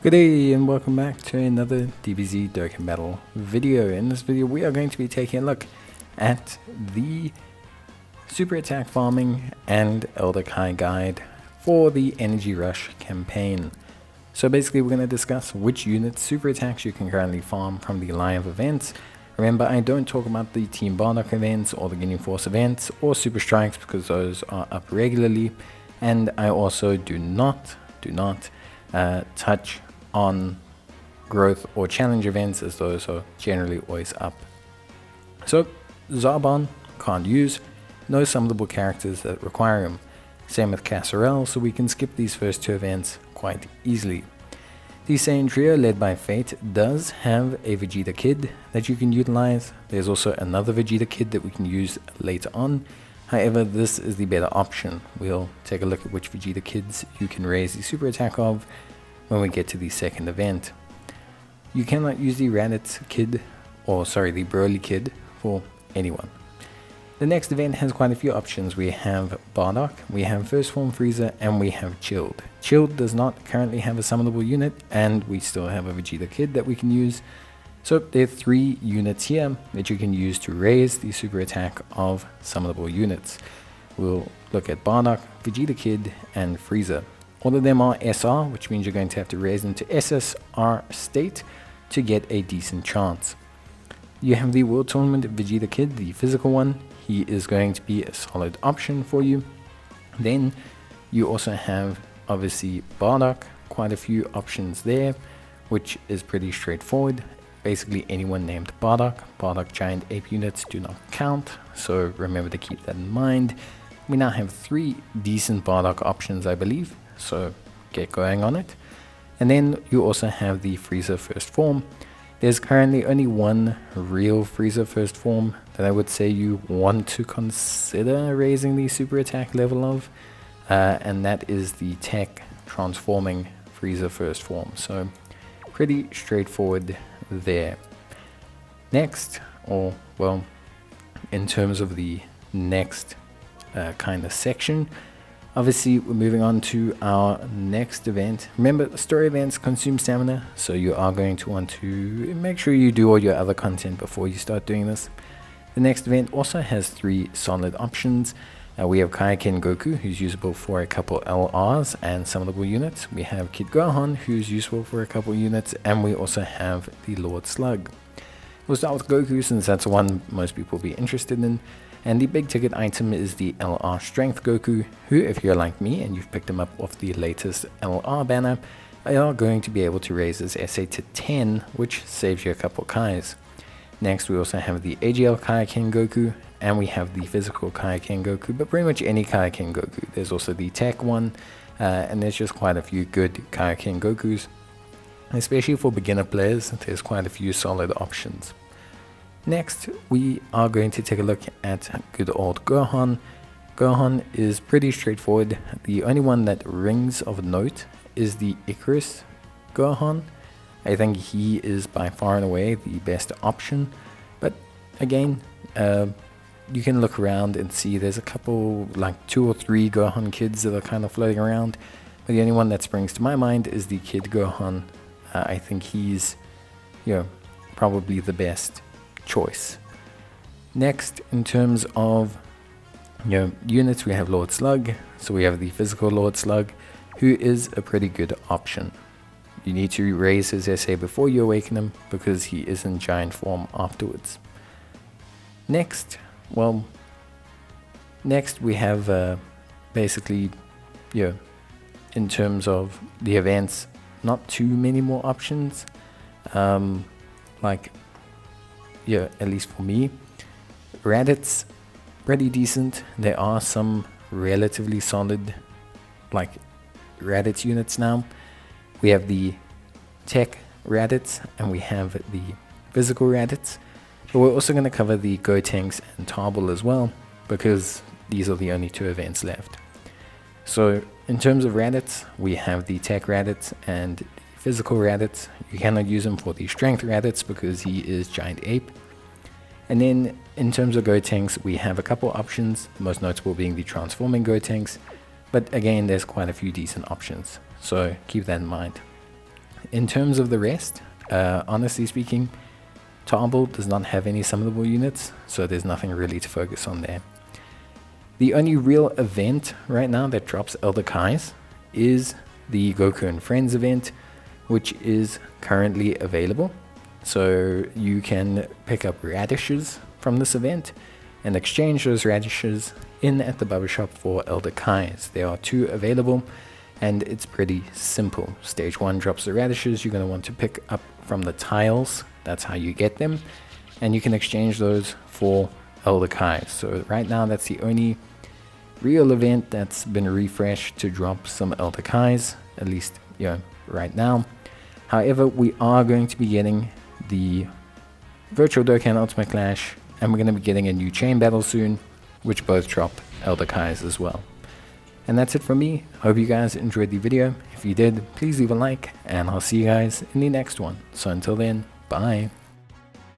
Good day and welcome back to another Dbz Dokkan battle video. In this video we are going to be taking a look at the super attack farming and Elder Kai guide for the Energy Rush campaign. So basically we're going to discuss which units super attacks you can currently farm from the live events. Remember, I don't talk about the Team Bardock events or the Guinea Force events or super strikes because those are up regularly, and I also do not touch on growth or challenge events, as those are generally always up. So Zarbon can't use, no summonable characters that require him. Same with Casserelle, so we can skip these first two events quite easily. The Saiyan trio led by Fate does have a Vegeta Kid that you can utilize. There's also another Vegeta Kid that we can use later on. However, this is the better option. We'll take a look at which Vegeta Kids you can raise the super attack of when we get to the second event. You cannot use the Raditz Kid, or sorry, the Broly Kid for anyone. The next event has quite a few options. We have Bardock, we have First Form Frieza, and we have Chilled. Chilled does not currently have a summonable unit, and we still have a Vegeta Kid that we can use. So there are 3 units here that you can use to raise the super attack of summonable units. We'll look at Bardock, Vegeta Kid, and Frieza. All of them are SR, which means you're going to have to raise them to SSR state to get a decent chance. You have the World Tournament Vegeta Kid, the physical one. He is going to be a solid option for you. Then you also have, obviously, Bardock, quite a few options there, which is pretty straightforward. Basically anyone named Bardock. Bardock Giant Ape units do not count, so remember to keep that in mind. We now have 3 decent Bardock options, I believe, so get going on it. And then you also have the Frieza First Form. There's currently only one real Frieza First Form that I would say you want to consider raising the super attack level of, and that is the Tech Transforming Frieza First Form. So pretty straightforward there. Next, or well, in terms of the next kind of section, obviously we're moving on to our next event. Remember, story events consume stamina, so you are going to want to make sure you do all your other content before you start doing this. The next event also has 3 solid options. We have Kaioken Goku, who's usable for a couple LRs and summonable units. We have Kid Gohan, who's useful for a couple units, and we also have the Lord Slug. We'll start with Goku, since that's the one most people will be interested in. And the big ticket item is the LR Strength Goku, who, if you're like me and you've picked him up off the latest LR banner, are going to be able to raise his SA to 10, which saves you a couple Kais. Next, we also have the AGL Kaioken Goku, and we have the physical Kaioken Goku, but pretty much any Kaioken Goku. There's also the tech one, and there's just quite a few good Kaioken Gokus. Especially for beginner players, there's quite a few solid options. Next, we are going to take a look at good old Gohan. Gohan is pretty straightforward. The only one that rings of note is the Icarus Gohan. I think he is by far and away the best option, but again, you can look around and see there's a couple, like 2 or 3 Gohan kids that are kind of floating around, but the only one that springs to my mind is the Kid Gohan. I think he's, probably the best choice. Next, in terms of units, we have Lord Slug. So we have the physical Lord Slug, who is a pretty good option. You need to raise his SA before you awaken him, because he is in giant form afterwards. Next we have basically, in terms of the events, not too many more options. At least for me, Raditz, pretty decent. There are some relatively solid, Raditz units now. We have the Tech Raditz, and we have the physical Raditz. But we're also going to cover the Gotenks and Tarbell as well, because these are the only 2 events left. So in terms of Raditz, we have the Tech Raditz and physical Raditz. You cannot use him for the Strength Raditz because he is Giant Ape. And then in terms of Gotenks, we have a couple options, the most notable being the Transforming Gotenks, but again, there's quite a few decent options, so keep that in mind. In terms of the rest, honestly speaking, Tarball does not have any summonable units, so there's nothing really to focus on there. The only real event right now that drops Elder Kais is the Goku and Friends event, which is currently available. So you can pick up radishes from this event and exchange those radishes in at the barber shop for Elder Kais. There are 2 available, and it's pretty simple. Stage 1 drops the radishes. You're going to want to pick up from the tiles. That's how you get them, and you can exchange those for Elder Kais. So right now, that's the only real event that's been refreshed to drop some Elder Kais, at least right now. However, we are going to be getting the Virtual Dokkan Ultimate Clash, and we're going to be getting a new chain battle soon, which both drop Elder Kais as well. And that's it from me. Hope you guys enjoyed the video. If you did, please leave a like, and I'll see you guys in the next one. So until then, bye.